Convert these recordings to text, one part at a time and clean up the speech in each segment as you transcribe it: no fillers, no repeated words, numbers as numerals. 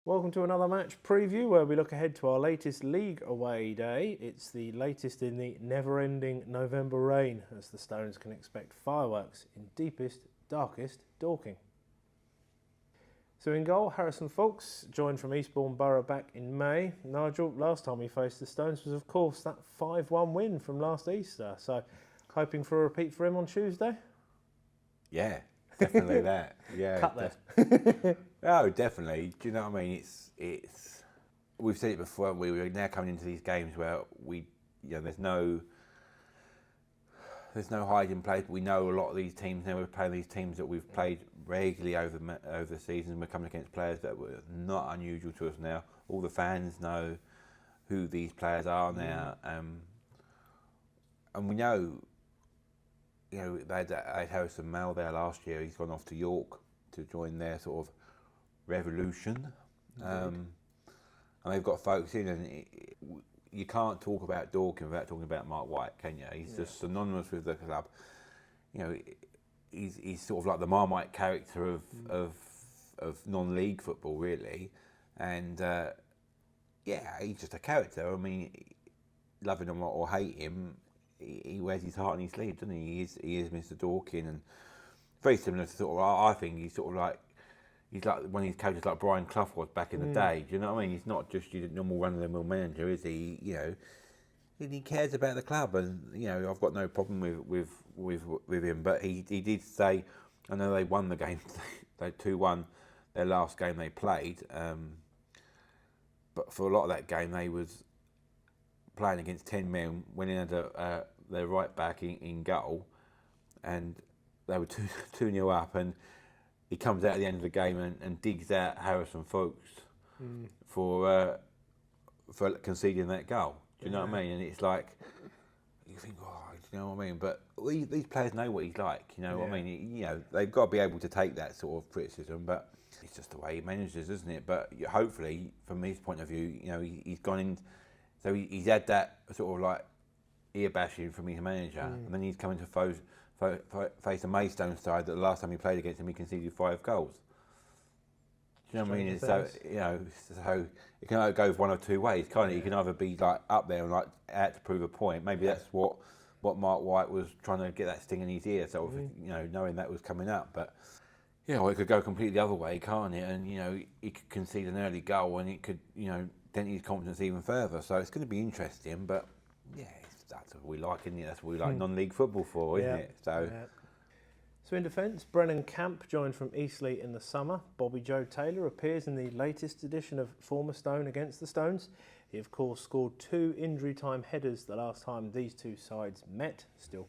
Welcome to another match preview where we look ahead to our latest league away day. It's the latest in the never-ending November rain as the Stones can expect fireworks in deepest, darkest Dorking. So in goal, Harrison Foulkes, joined from Eastbourne Borough back in May. Nigel, last time we faced the Stones was of course that 5-1 win from last Easter. So hoping for a repeat for him on Tuesday? Yeah, definitely that. Yeah, Cut there. Oh, definitely. Do you know what I mean? It's. We've said it before. We're now coming into these games where there's no hiding place. But we know a lot of these teams now. We're playing these teams that we've played regularly over the season. We're coming against players that were not unusual to us now. All the fans know who these players are now, and we know. You know, they had Harrison Mell there last year. He's gone off to York to join their sort of revolution. And they've got folks in, and you can't talk about Dorking without talking about Mark White, can you? He's just synonymous with the club. You know, he's sort of like the Marmite character of non-league football, really. And he's just a character. I mean, loving him or hate him, he wears his heart on his sleeve, doesn't he? He is Mr. Dorking, and very similar to sort of, I think he's like one of his characters like Brian Clough was back in the day. Do you know what I mean? He's not just your normal run-of-the-mill manager, is he? You know, and he cares about the club, and you know, I've got no problem with him. But he did say, I know they won the game, they 2-1 their last game they played, but for a lot of that game they was playing against 10 men, winning under their right back in goal, and they were 2-0 up, and he comes out at the end of the game and digs out Harrison Foulkes for conceding that goal. Do you know what I mean? And it's like, you think, do you know what I mean? But these players know what he's like. You know what I mean? You know, they've got to be able to take that sort of criticism, but it's just the way he manages, isn't it? But hopefully, from his point of view, you know, he's gone in. So he's had that sort of like ear bashing from his manager, and then he's coming to face a Maidstone side that the last time he played against him, he conceded 5 goals. Do you know what I mean? So so it can either go one of two ways, can't it? You can either be like up there and like out to prove a point. Maybe that's what Mark White was trying to get that sting in his ear, sort of, you know, knowing that was coming up. But or it could go completely the other way, can't it? And you know, he could concede an early goal, and it could, you know, dent his confidence even further. So it's going to be interesting, but that's what we like, isn't it? That's what we like non-league football for, isn't it? So in defence, Brennan Camp joined from Eastleigh in the summer. Bobby Joe Taylor appears in the latest edition of Former Stone against the Stones. He of course scored 2 injury time headers the last time these two sides met. Still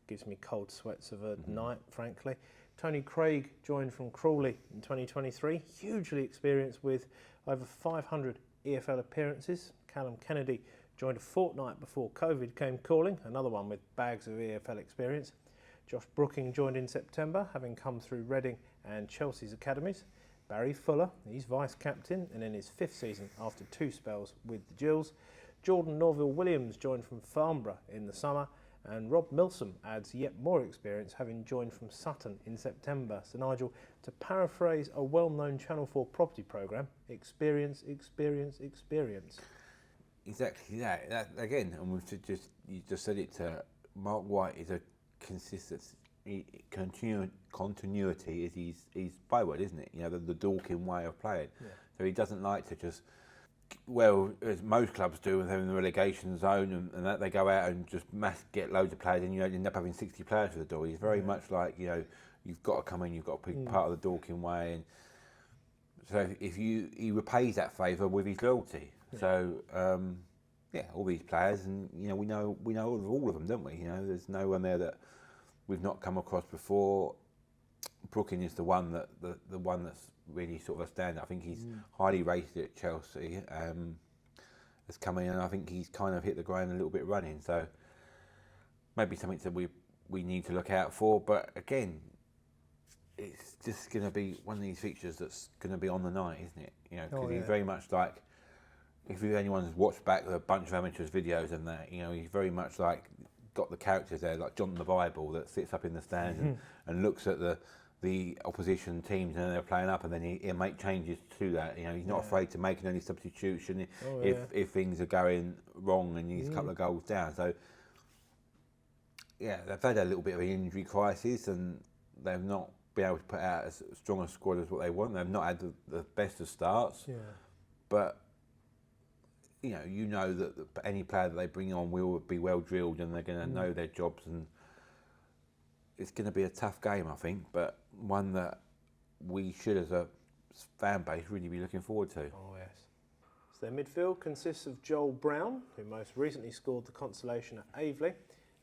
gives me cold sweats of a night, frankly. Tony Craig joined from Crawley in 2023, hugely experienced with over 500 EFL appearances. Callum Kennedy joined a fortnight before COVID came calling, another one with bags of EFL experience. Josh Brooking joined in September, having come through Reading and Chelsea's academies. Barry Fuller, he's vice-captain and in his 5th season after 2 spells with the Gills. Jordan Norville-Williams joined from Farnborough in the summer, and Rob Milsom adds yet more experience, having joined from Sutton in September. So Nigel, to paraphrase a well-known Channel 4 property programme, experience, experience, experience. Exactly that again, and you just said it. Mark White is a consistency, continuity is his byword, isn't it? You know, the Dorking way of playing. So he doesn't like to just, well, as most clubs do, with having the relegation zone and that, they go out and just get loads of players, and you end up having 60 players for the door. He's very much like, you know, you've got to come in, you've got to be part of the Dorking way, and so he repays that favour with his loyalty. So all these players, and you know, we know all of them, don't we? You know, there's no one there that we've not come across before. Brooking is the one that's really sort of a standout. I think he's highly rated at Chelsea. Has come in, and I think he's kind of hit the ground a little bit running. So maybe something that we need to look out for. But again, it's just going to be one of these features that's going to be on the night, isn't it? You know, because he's very much like, if anyone's watched back a bunch of amateurs videos and that, you know, he's very much like got the characters there, like John the Bible, that sits up in the stands and looks at the the opposition teams and they're playing up, and then he'll make changes to that. You know, he's not afraid to make any substitution if things are going wrong and he's a couple of goals down. So yeah, they've had a little bit of an injury crisis and they've not been able to put out as strong a squad as what they want. They've not had the best of starts, but you know that any player that they bring on will be well drilled and they're going to know their jobs, and it's going to be a tough game, I think, but one that we should, as a fan base, really be looking forward to. Oh yes. So their midfield consists of Joel Brown, who most recently scored the consolation at Aveley.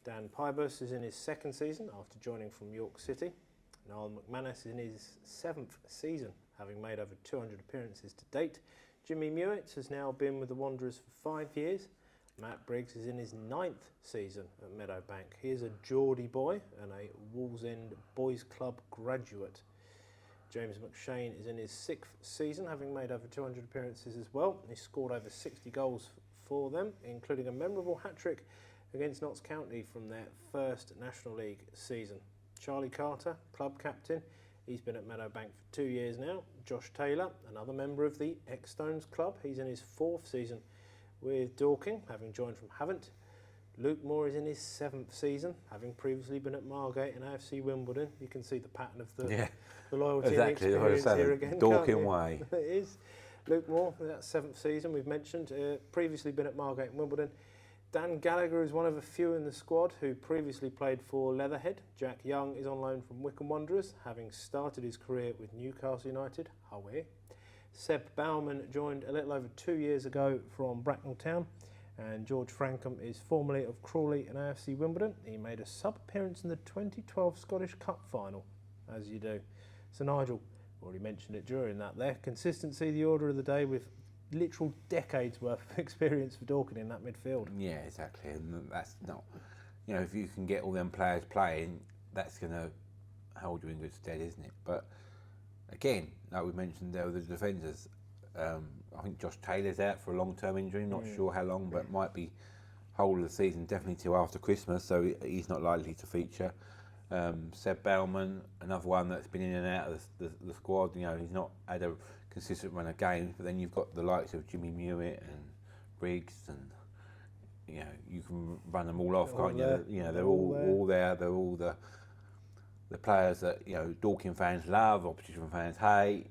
Dan Pybus is in his second season after joining from York City. Niall McManus is in his 7th season, having made over 200 appearances to date. Jimmy Mewett has now been with the Wanderers for 5 years. Matt Briggs is in his 9th season at Meadowbank. He is a Geordie boy and a Wallsend Boys Club graduate. James McShane is in his 6th season, having made over 200 appearances as well. He scored over 60 goals for them, including a memorable hat-trick against Notts County from their first National League season. Charlie Carter, club captain, he's been at Meadowbank for 2 years now. Josh Taylor, another member of the Ex-Stones club, he's in his 4th season with Dorking, having joined from Havant. Luke Moore is in his 7th season, having previously been at Margate and AFC Wimbledon. You can see the pattern of the loyalty exactly, and experience here again. Dorking way. It is. Luke Moore, that's 7th season, we've mentioned, previously been at Margate and Wimbledon. Dan Gallagher is one of a few in the squad who previously played for Leatherhead. Jack Young is on loan from Wycombe Wanderers, having started his career with Newcastle United. Away. Seb Bauman joined a little over 2 years ago from Bracknell Town, and George Frankham is formerly of Crawley and AFC Wimbledon. He made a sub-appearance in the 2012 Scottish Cup final, as you do. So Nigel, already mentioned it during that there, consistency, the order of the day, with literal decades worth of experience for Dorking in that midfield. Yeah, exactly, and that's not, if you can get all them players playing, that's going to hold you in good stead, isn't it? But again, like we mentioned, there were the defenders. I think Josh Taylor's out for a long-term injury, not sure how long, but might be whole of the season, definitely till after Christmas, so he's not likely to feature. Seb Bauman, another one that's been in and out of the squad, he's not had a consistent run of games, but then you've got the likes of Jimmy Mewett and Briggs, and you can run them all off, can't you? They're all there. They're all the players that Dorking fans love, opposition fans hate.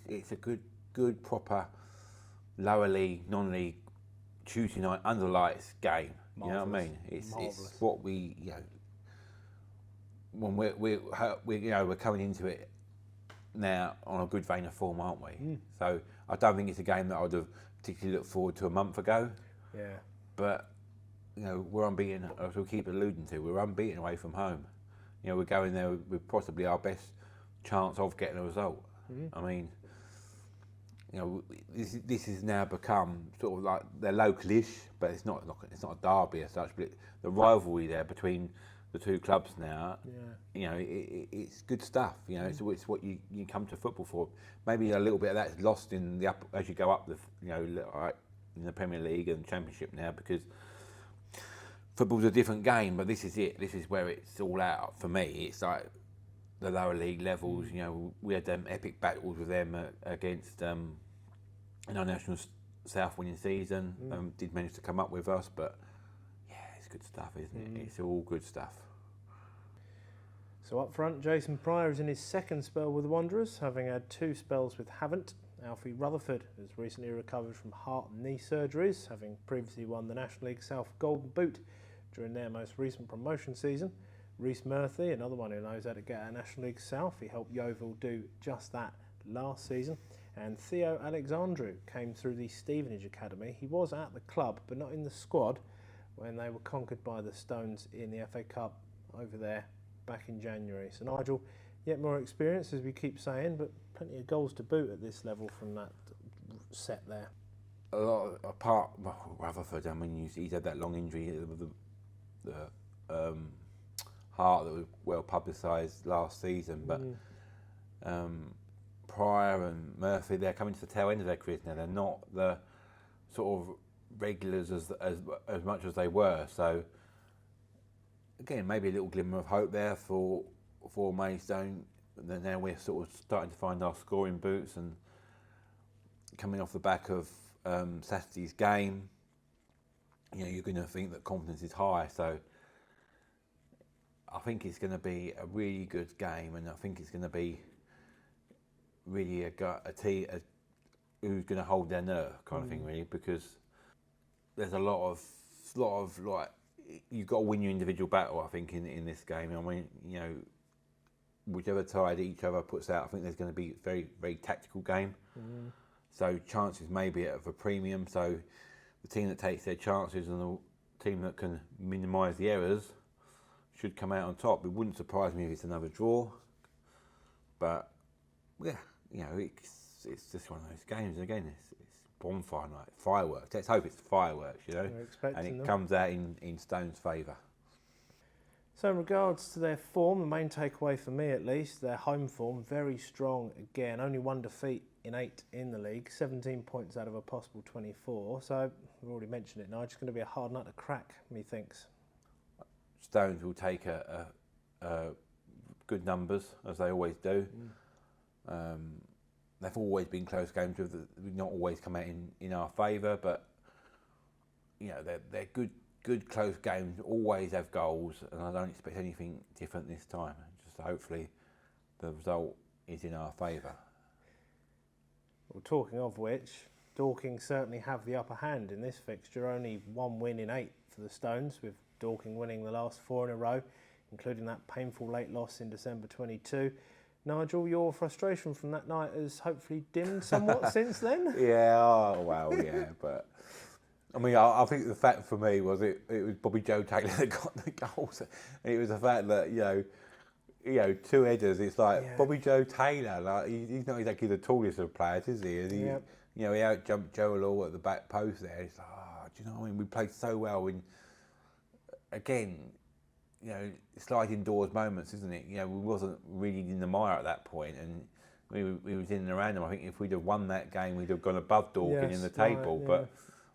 It's a good proper lower league, non-league Tuesday night under lights game. Marvellous. You know what I mean? It's what we when we're coming into it now on a good vein of form, aren't we? So I don't think it's a game that I would have particularly looked forward to a month ago. Yeah. But we're unbeaten, as we'll keep alluding to. We're unbeaten away from home. We're going there with possibly our best chance of getting a result. I mean, this has now become sort of like they're localish, but it's not a derby as such. But the rivalry there between the two clubs now, it's good stuff. It's what you come to football for. Maybe a little bit of that's lost in the as you go up in the Premier League and Championship now, because football's a different game. But this is it. This is where it's all out for me. It's like the lower league levels. We had them epic battles with them against in our National South winning season. Did manage to come up with us, but yeah, it's good stuff, isn't it? It's all good stuff. So up front, Jason Pryor is in his second spell with the Wanderers, having had 2 spells with Havant. Alfie Rutherford has recently recovered from heart and knee surgeries, having previously won the National League South Golden Boot during their most recent promotion season. Reece Murphy, another one who knows how to get out of National League South, he helped Yeovil do just that last season. And Theo Alexandru came through the Stevenage Academy. He was at the club, but not in the squad, when they were conquered by the Stones in the FA Cup over there back in January. So Nigel, yet more experience, as we keep saying, but plenty of goals to boot at this level from that set there. A lot apart, Rutherford, I mean, he's had that long injury with the heart that was well publicised last season, but Pryor and Murphy, they're coming to the tail end of their careers now. They're not the sort of regulars as much as they were. So again, maybe a little glimmer of hope there for Maidstone. now we're sort of starting to find our scoring boots, and coming off the back of Saturday's game, you're going to think that confidence is high. So I think it's going to be a really good game, and I think it's going to be really a team who's going to hold their nerve, kind of thing, really, because there's a lot of like, you've got to win your individual battle, I think, in this game. I mean, whichever side each other puts out, I think there's going to be a very, very tactical game. So chances may be at a premium. So the team that takes their chances and the team that can minimise the errors should come out on top. It wouldn't surprise me if it's another draw. But yeah, it's just one of those games. Again, it's bonfire night, fireworks. Let's hope it's fireworks, and it comes out in Stone's favour. So in regards to their form, the main takeaway for me at least, their home form, very strong again. Only one defeat in 8 in the league, 17 points out of a possible 24. So we've already mentioned it now, it's going to be a hard nut to crack, methinks. Stones will take a good numbers, as they always do. They've always been close games, we've not always come out in our favour, but they're good close games, always have goals, and I don't expect anything different this time. Just hopefully the result is in our favour. Well, talking of which, Dorking certainly have the upper hand in this fixture. Only one win in 8 for the Stones, with Dorking winning the last 4 in a row, including that painful late loss in December 22. Nigel, your frustration from that night has hopefully dimmed somewhat since then? Yeah, but I mean, I think the fact for me was it was Bobby Joe Taylor that got the goals, and it was the fact that 2 headers. It's like Bobby Joe Taylor, like he's not exactly the tallest of players, is he? And he out jumped Joe Law at the back post there. It's like, do you know what I mean? We played so well. Again, sliding doors moments, isn't it? We wasn't really in the mire at that point, and we was in and around them. I think if we'd have won that game, we'd have gone above Dorking in the table, but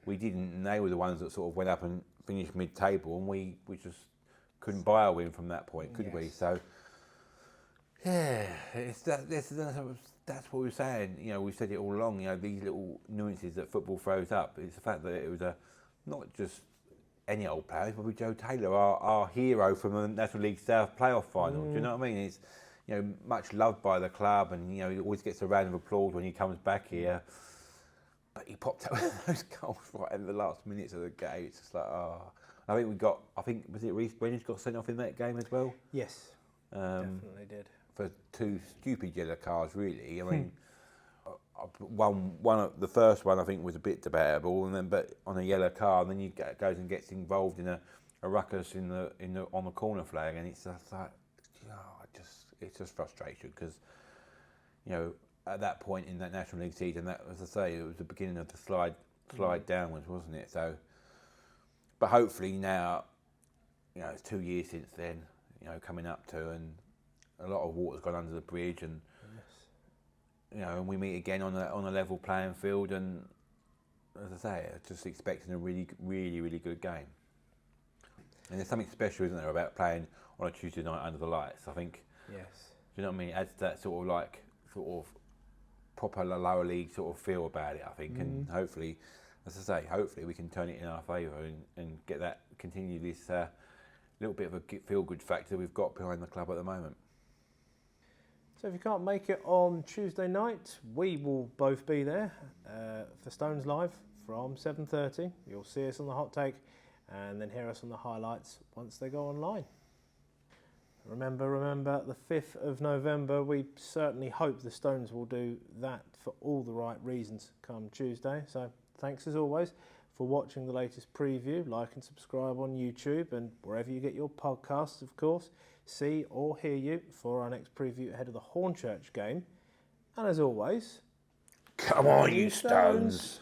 we didn't, and they were the ones that sort of went up and finished mid-table, and we just couldn't buy a win from that point, could we? So, that's what we were saying. We've said it all along. These little nuances that football throws up. It's the fact that it was not just any old player. It's probably Joe Taylor, our hero from the National League South playoff final. Do you know what I mean? It's much loved by the club, and he always gets a round of applause when he comes back here. But he popped out with those goals right in the last minutes of the game. It's just like, I think was it Reece Brennan got sent off in that game as well? Yes, definitely did. For 2 stupid yellow cards, really. I mean, the first one I think was a bit debatable, but on a yellow card, and then he goes and gets involved in a ruckus on the corner flag, and it's just like, it's just frustration, because at that point in that National League season, that, as I say, it was the beginning of the slide downwards, wasn't it? So, but hopefully now, it's 2 years since then, coming up to, and a lot of water's gone under the bridge, and and we meet again on a level playing field, and as I say, just expecting a really, really, really good game. And there's something special, isn't there, about playing on a Tuesday night under the lights? I think. Yes. Do you know what I mean? It adds that sort of proper lower league sort of feel about it, I think, and hopefully, as I say, hopefully we can turn it in our favour and continue this little bit of a feel-good factor we've got behind the club at the moment. So if you can't make it on Tuesday night, we will both be there for Stones Live from 7:30. You'll see us on the Hot Take, and then hear us on the highlights once they go online. Remember, the 5th of November, we certainly hope the Stones will do that for all the right reasons come Tuesday. So thanks as always for watching the latest preview. Like and subscribe on YouTube and wherever you get your podcasts, of course. See or hear you for our next preview ahead of the Hornchurch game. And as always, come on, you Stones.